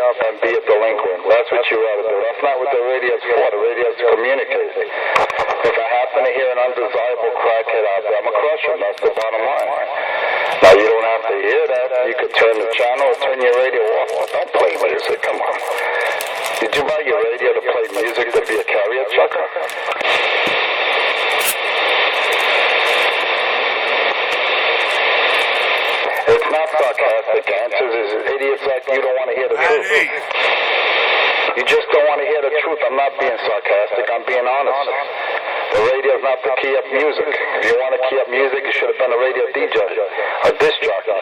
up and be a delinquent. That's what you ought to do. That's not what the radio's for. The radio's to communicate. If I happen to hear an undesirable crackhead out there, I'm going to crush him. That's the bottom line. Now, you don't have to hear that. You could turn the channel or turn your radio off. Don't play music. Come on. Did you buy your radio to play music to be a carrier chucker? It's not sarcastic answers. It's idiots like you don't want to hear the truth. You just don't want to hear the truth. I'm not being sarcastic. I'm being honest. The radio's not to key up music. If you want to key up music, you should have been a radio DJ, a disc jockey.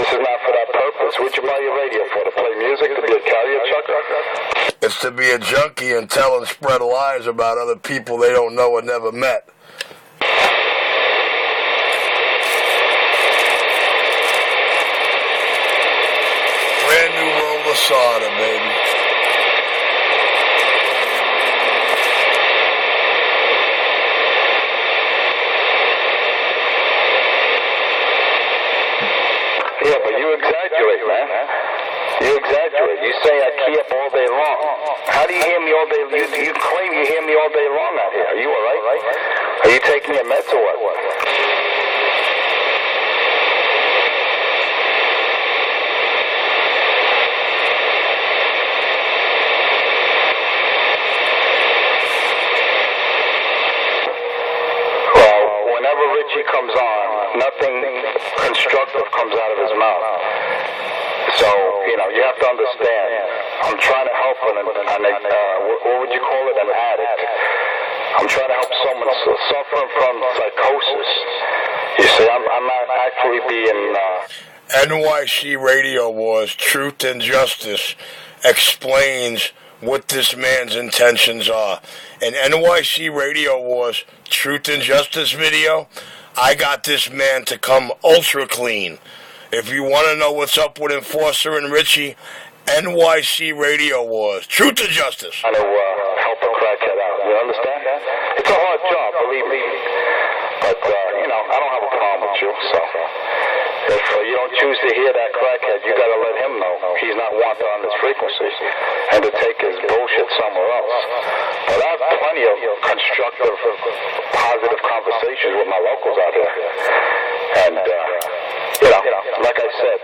This is not for that purpose. What'd you buy your radio for? To play music? To be a carrier chucker? It's to be a junkie and tell and spread lies about other people they don't know or never met. Brand new roll of soda, baby. Yeah, but you exaggerate, man. You exaggerate. You say I key up all day long. How do you hear me all day? You claim you hear me all day long out here. Are you all right? Are you taking your meds or what? He comes on, nothing constructive comes out of his mouth. So, you know, you have to understand, I'm trying to help what would you call it, an addict. I'm trying to help someone suffering from psychosis. You see, I'm not actually being... NYC Radio Wars, Truth and Justice explains what this man's intentions are. In NYC Radio Wars, Truth and Justice video, I got this man to come ultra clean. If you want to know what's up with Enforcer and Richie, NYC Radio Wars, Truth and Justice. I know, help a crackhead out. You understand? It's a hard job, believe me. But, you know, I don't have a problem with you, so... If you don't choose to hear that crackhead, you got to let him know he's not wanted on this frequency and to take his bullshit somewhere else. But I have plenty of constructive, positive conversations with my locals out here. And, you know, like I said,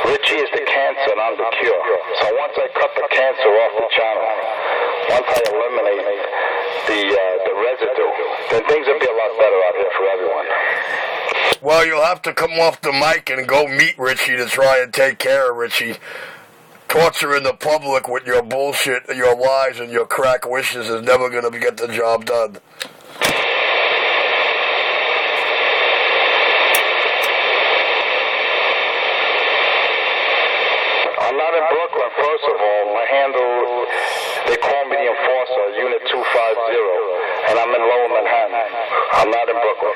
Richie is the cancer and I'm the cure. So once I cut the cancer off the channel, once I eliminate the residue, then things will be a lot better out here for everyone. Well, you'll have to come off the mic and go meet Richie to try and take care of Richie. Torturing the public with your bullshit, your lies, and your crack wishes is never going to get the job done. I'm not in Brooklyn, first of all. My handle, they call me the Enforcer, Unit 250, and I'm in Lower Manhattan. I'm not in Brooklyn.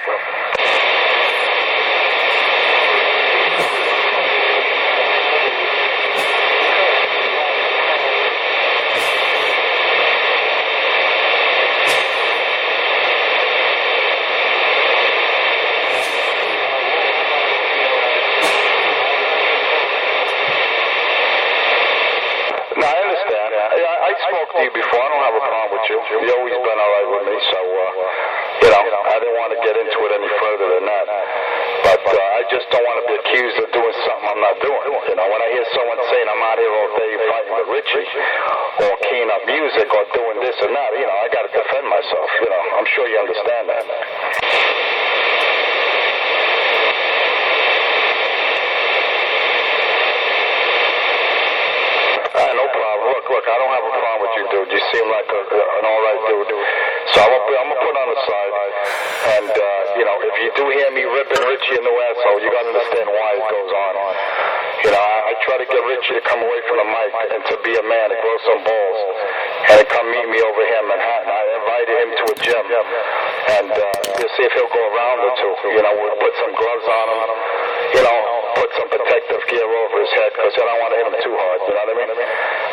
I spoke to you before. I don't have a problem with you. You've always been all right with me, so, you know, I didn't want to get into it any further than that. But I just don't want to be accused of doing something I'm not doing. You know, when I hear someone saying I'm out here all day fighting with Richie or keying up music or doing this and that, you know, I got to defend myself. You know, I'm sure you understand that. No problem. Look, I don't have a problem with you, dude. You seem like an all right dude. So I'm gonna put on the side. And, you know, if you do hear me ripping Richie in the asshole, you gotta understand why it goes on. You know, I try to get Richie to come away from the mic and to be a man and grow some balls and to come meet me over here in Manhattan. I invited him to a gym. And you'll see if he'll go around or two. You know, we'll put some gloves on him. You know, put some protective gear over his head because I don't want to hit him too hard, you know what I mean?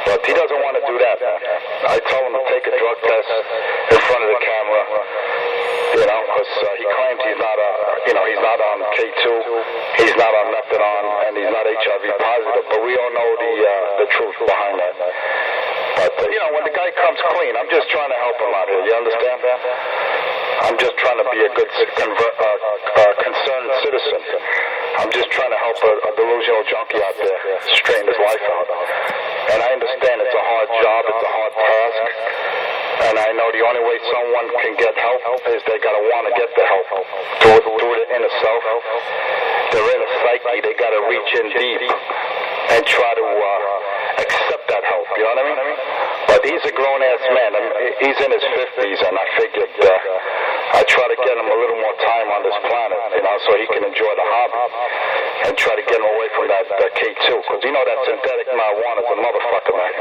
But he doesn't want to do that, man. I told him to take a drug test in front of the camera, you know, because he claims he's not he's not on K2, he's not on NUTTIN, and he's not HIV positive, but we all know the truth behind that. But, when the guy comes clean, I'm just trying to help him out here, you understand that? I'm just trying to be a good, concerned citizen. I'm just trying to help a delusional junkie out there straighten his life out. And I understand it's a hard job, it's a hard task, and I know the only way someone can get help is they gotta want to get the help through the inner self, their inner psyche. They gotta reach in deep and try to accept that help. You know what I mean? But he's a grown-ass man. He's in his 50s, and I figured I'd try to get him a little more time on this planet, so he can enjoy the hobby, and try to get him away from that K2, because that synthetic marijuana is a motherfucker, man.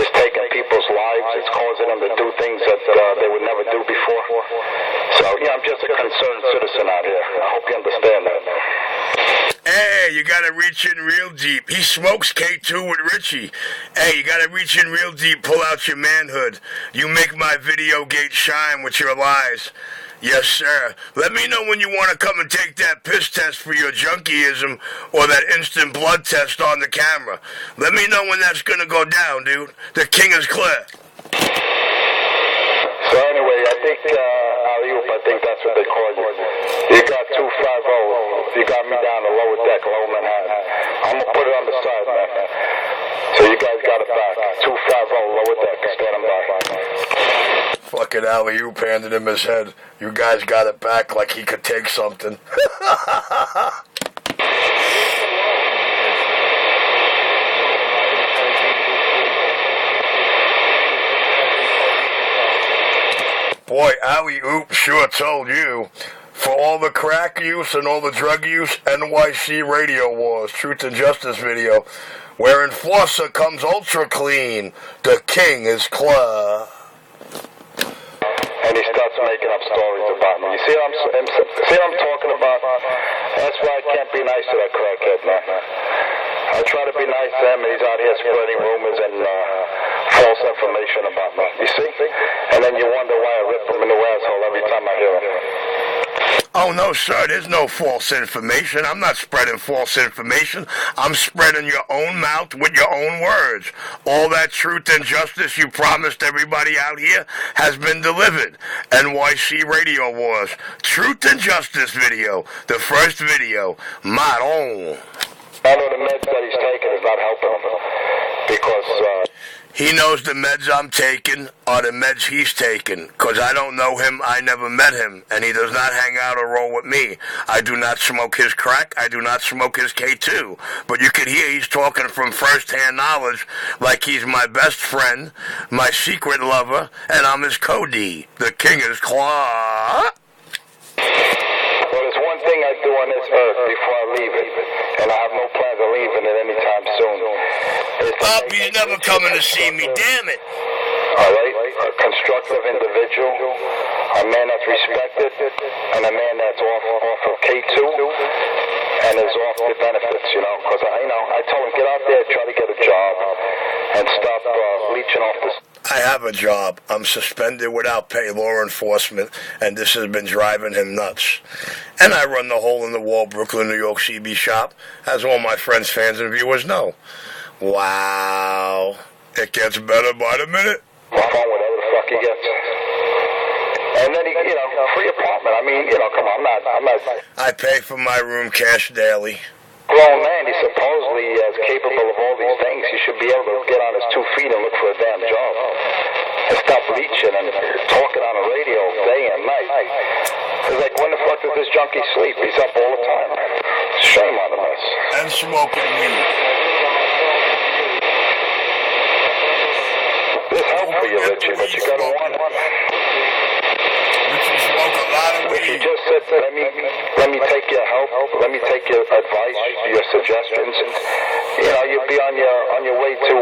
It's taking people's lives. It's causing them to do things that they would never do before. So, I'm just a concerned citizen out here. I hope you understand that. Hey, you gotta reach in real deep. He smokes K2 with Richie. Hey, you gotta reach in real deep, pull out your manhood. You make my video gate shine with your lies. Yes, sir. Let me know when you want to come and take that piss test for your junkieism or that instant blood test on the camera. Let me know when that's gonna go down, dude. The king is clear. So anyway, I think, I think that's what they call you. You got 250. You got me down the lower deck, lower Manhattan. I'm going to put it on the side, man. So you guys got it back. 250, lower deck, standing by. Fucking alley-oop handed him his head. You guys got it back like he could take something. Boy, alley-oop sure told you. For all the crack use and all the drug use, NYC Radio Wars, Truth and Justice video, where Enforcer comes ultra clean, the king is clear. And he starts making up stories about me. You see what I'm talking about? That's why I can't be nice to that crackhead, man. I try to be nice to him, and he's out here spreading rumors and false information about me. You see? And then you wonder why I rip him in the asshole every time I hear him. Oh, no, sir, there's no false information. I'm not spreading false information. I'm spreading your own mouth with your own words. All that truth and justice you promised everybody out here has been delivered. NYC Radio Wars, Truth and Justice video, the first video, my own. I know the meds that he's taking is not helping him because... He knows the meds I'm taking are the meds he's taking, because I don't know him, I never met him, and he does not hang out or roll with me. I do not smoke his crack, I do not smoke his K2, but you can hear he's talking from first-hand knowledge like he's my best friend, my secret lover, and I'm his Cody. The king is claw. Well, there's one thing I do on this earth before I leave it, and I have no plans of leaving it anytime soon. He's never coming to see me, damn it. All right? A constructive individual, a man that's respected, and a man that's off of K2, and is off the benefits, because, I told him, get out there, try to get a job, and stop leeching off this. I have a job. I'm suspended without pay, law enforcement, and this has been driving him nuts. And I run the hole-in-the-wall Brooklyn, New York CB shop, as all my friends, fans, and viewers know. Wow. It gets better by the minute. Whatever the fuck he gets. And then he, free apartment. I mean, come on, I'm not... I pay for my room cash daily. Grown man, he's supposedly as capable of all these things. He should be able to get on his 2 feet and look for a damn job. And stop leeching and talking on the radio day and night. It's like, when the fuck does this junkie sleep? He's up all the time. Shame on us. And smoking weed. There's help for you, Richie, but you gotta want it. Richie smoke a lot of weed. He just said, let me take your help, let me take your advice, your suggestions, and, you'll be on your way to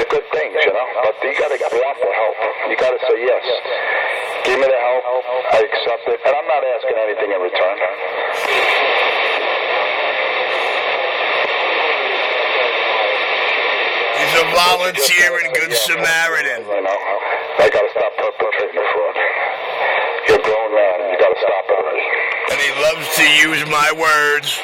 good things, But you gotta want the help. You gotta say yes. Give me the help, I accept it, and I'm not asking anything in return. He's a volunteer and good Samaritan. I gotta stop perpetrating the fraud. You're a grown man. properly. And he loves to use my words.